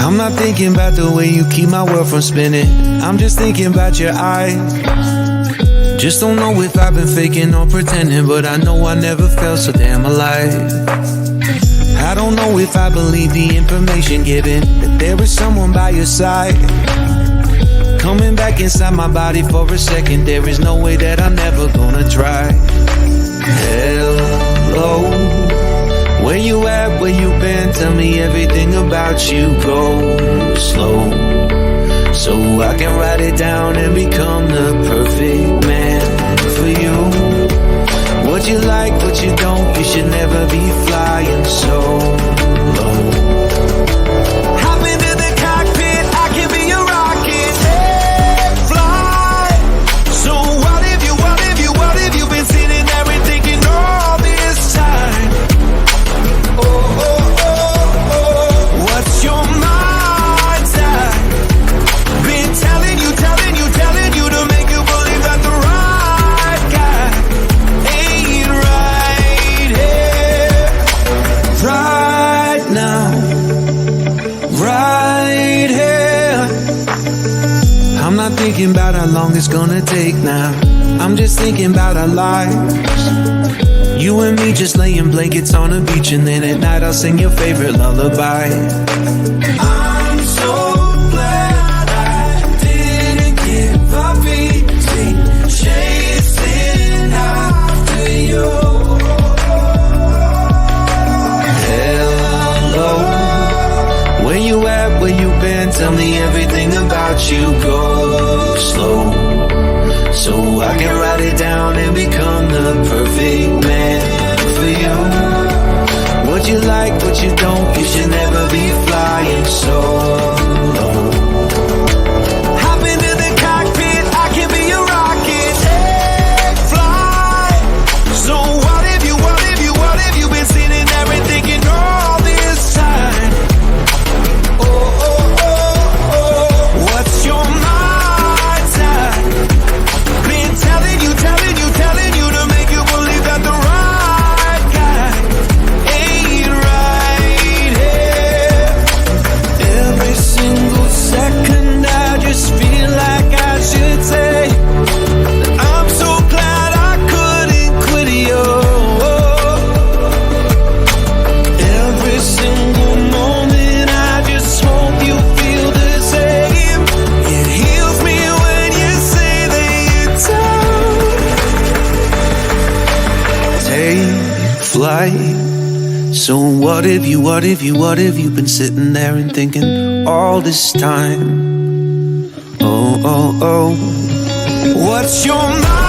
I'm not thinking about the way you keep my world from spinning. I'm just thinking about your eyes. Just don't know if I've been faking or pretending, but I know I never felt so damn alive. I don't know if I believe the information given, that there is someone by your side. Coming back inside my body for a second, there is no way that I'm never gonna try. Hello, where you at, where you been? Tell me everything about you. Go slow, so I can write it down and become the perfect man for you. What you like, what you don't, you should never be flying so low. Hop into the cockpit, I can be a rocket. Hey, fly. So what if you been sitting there and thinking all this time? Oh, oh, oh, oh, what's your mind's at? Been telling you to make you believe that the right guy ain't right here, right now, right here. I'm not thinking about how long it's gonna take now. I'm just thinking about our lives. You and me just laying blankets on the beach, and then at night I'll sing your favorite lullaby. I'm so glad I didn't give up easy, chasing after you. Hello, where you at, where you been? Tell me everything about you. Go slow, so I can write it down and become the perfect man for you. What you like, what you don't, you should never be flying so low. Hop into the cockpit, I can be a rocket. Hey, fly. So what if you been sitting there and thinking all this time? right. So what have you been sitting there and thinking all this time? Oh, oh, oh. What's your mind?